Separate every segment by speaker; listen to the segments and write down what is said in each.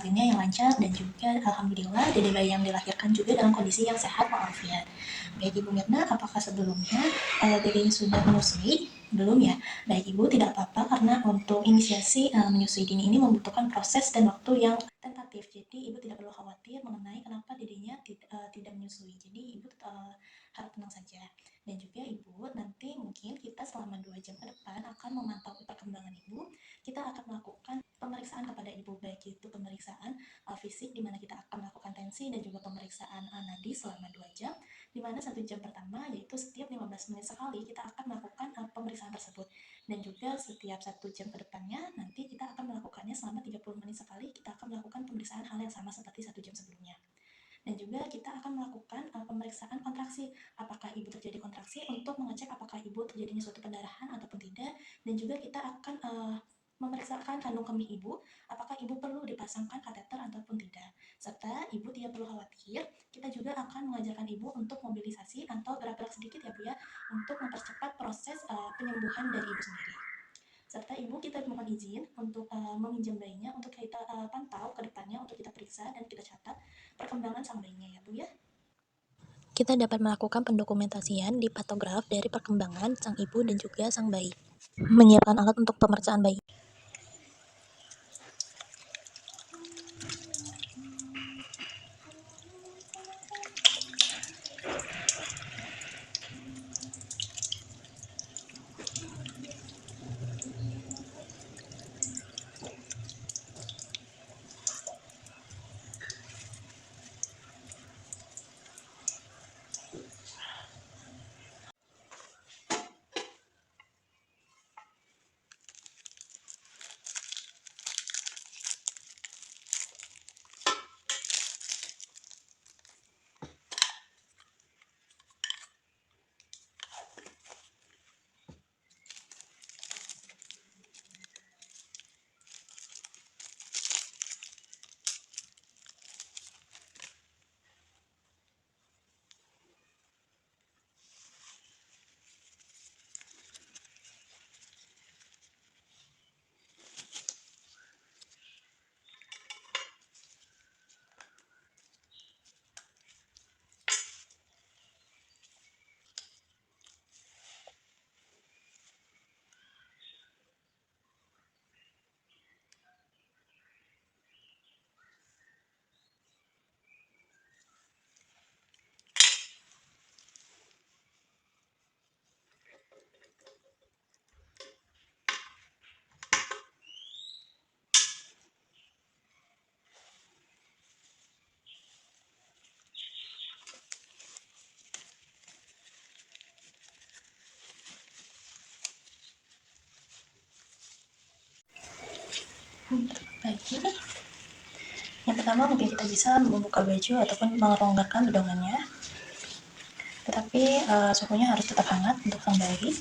Speaker 1: lainnya yang lancar, dan juga alhamdulillah dede bayi yang dilahirkan juga dalam kondisi yang sehat walafiat. Baik Ibu Mirna, apakah sebelumnya dedenya sudah menyusui? Belum ya? Baik Ibu, tidak apa-apa karena untuk inisiasi menyusui dini ini membutuhkan proses dan waktu yang tentatif. Jadi Ibu tidak perlu khawatir mengenai kenapa dedenya tidak menyusui. Jadi Ibu harap tenang saja. Dan juga Ibu, nanti mungkin kita selama 2 jam ke depan akan memantau perkembangan Ibu. Kita akan melakukan pemeriksaan kepada Ibu, baik itu pemeriksaan fisik di mana kita akan melakukan tensi dan juga pemeriksaan nadi selama 2 jam, di mana 1 jam pertama yaitu setiap 15 menit sekali kita akan melakukan pemeriksaan tersebut. Dan juga setiap 1 jam ke depannya nanti kita akan melakukannya selama 30 menit sekali, kita akan melakukan pemeriksaan hal yang sama seperti 1 jam sebelumnya. Dan juga kita akan melakukan pemeriksaan kontraksi. Apakah ibu terjadi kontraksi untuk mengecek apakah ibu terjadinya suatu pendarahan ataupun tidak. Dan juga kita akan memeriksakan kandung kemih ibu, apakah ibu perlu dipasangkan kateter ataupun tidak. Serta ibu tidak perlu khawatir, kita juga akan mengajarkan ibu untuk mobilisasi atau gerak-gerak sedikit ya Bu ya, untuk mempercepat proses penyembuhan dari ibu sendiri. Serta ibu kita mohon izin untuk meminjam bayinya untuk kita pantau ke depannya, untuk kita periksa dan kita catat perkembangan sang bayinya ya Bu ya.
Speaker 2: Kita dapat melakukan pendokumentasian di patograf dari perkembangan sang ibu dan juga sang bayi. Menyiapkan alat untuk pemeriksaan bayi.
Speaker 1: Baik, yang pertama mungkin kita bisa membuka baju ataupun melonggarkan bedongannya, tetapi suhunya harus tetap hangat untuk sang bayi.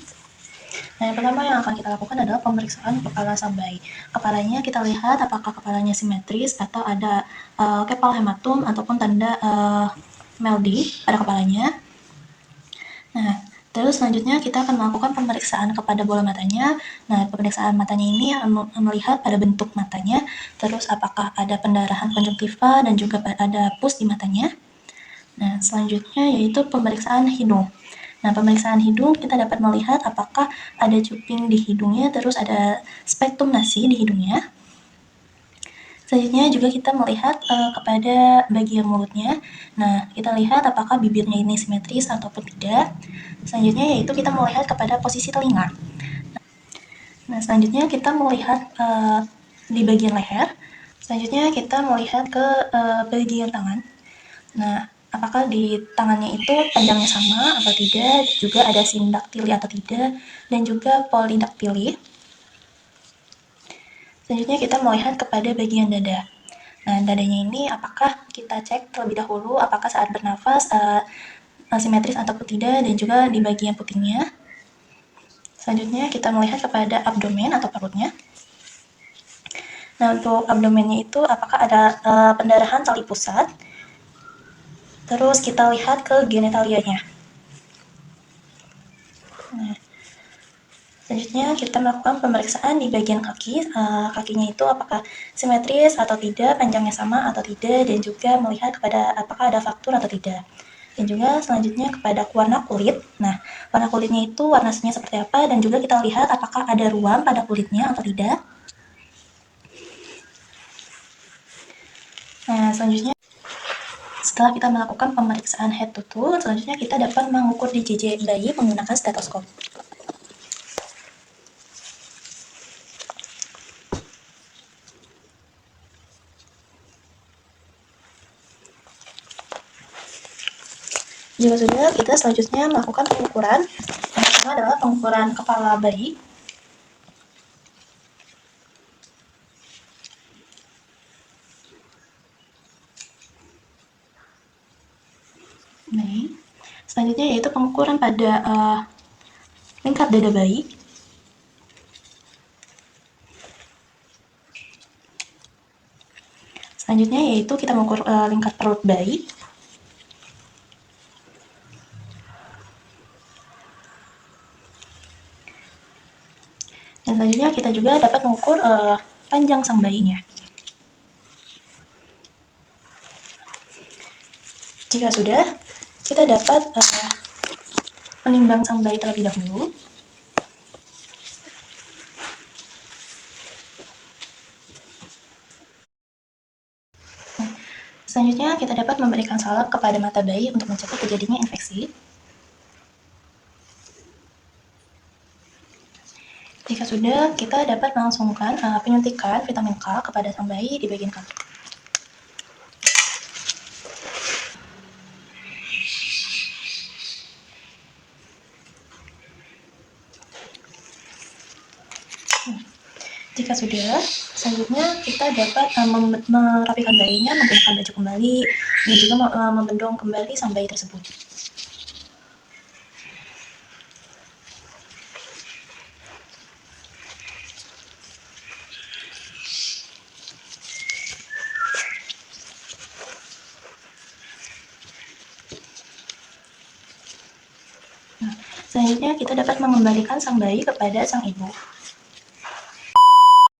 Speaker 1: Nah, yang pertama yang akan kita lakukan adalah pemeriksaan kepala sang bayi. Kepalanya kita lihat apakah kepalanya simetris atau ada kepal hematum ataupun tanda meldi pada kepalanya. Nah, terus selanjutnya kita akan melakukan pemeriksaan kepada bola matanya. Nah, pemeriksaan matanya ini melihat pada bentuk matanya, terus apakah ada pendarahan konjungtiva dan juga ada pus di matanya. Nah, selanjutnya yaitu pemeriksaan hidung. Nah, pemeriksaan hidung kita dapat melihat apakah ada cuping di hidungnya, terus ada spektrum nasi di hidungnya. Selanjutnya juga kita melihat kepada bagian mulutnya. Nah, kita lihat apakah bibirnya ini simetris ataupun tidak. Selanjutnya yaitu kita melihat kepada posisi telinga. Nah, selanjutnya kita melihat di bagian leher. Selanjutnya kita melihat ke bagian tangan. Nah, apakah di tangannya itu panjangnya sama atau tidak, juga ada sindaktili atau tidak, dan juga polidaktili. Selanjutnya kita melihat kepada bagian dada. Nah, dadanya ini apakah kita cek terlebih dahulu apakah saat bernafas simetris ataupun tidak, dan juga di bagian putingnya. Selanjutnya kita melihat kepada abdomen atau perutnya. Nah, untuk abdomennya itu apakah ada pendarahan tali pusat. Terus kita lihat ke genitalianya. Nah, Selanjutnya kita melakukan pemeriksaan di bagian kaki, kakinya itu apakah simetris atau tidak, panjangnya sama atau tidak, dan juga melihat kepada apakah ada fraktur atau tidak. Dan juga selanjutnya kepada warna kulit. Nah, warna kulitnya itu warna aslinya seperti apa, dan juga kita lihat apakah ada ruam pada kulitnya atau tidak. Nah, selanjutnya setelah kita melakukan pemeriksaan head to toe, selanjutnya kita dapat mengukur DJJ bayi menggunakan stetoskop. Jika sudah, kita selanjutnya melakukan pengukuran. Yang pertama adalah pengukuran kepala bayi. Baik. Selanjutnya yaitu pengukuran pada lingkar dada bayi. Selanjutnya yaitu kita mengukur lingkar perut bayi. Dan selanjutnya kita juga dapat mengukur panjang sang bayinya. Jika sudah, kita dapat menimbang sang bayi terlebih dahulu. Selanjutnya kita dapat memberikan salep kepada mata bayi untuk mencegah terjadinya infeksi. Jika sudah, kita dapat melangsungkan penyuntikan vitamin K kepada sang bayi di bagian kaki. Jika sudah, selanjutnya kita dapat merapikan bayinya menggunakan baju kembali dan juga membendong kembali sang bayi tersebut. Nah, selanjutnya kita dapat mengembalikan sang bayi kepada sang ibu.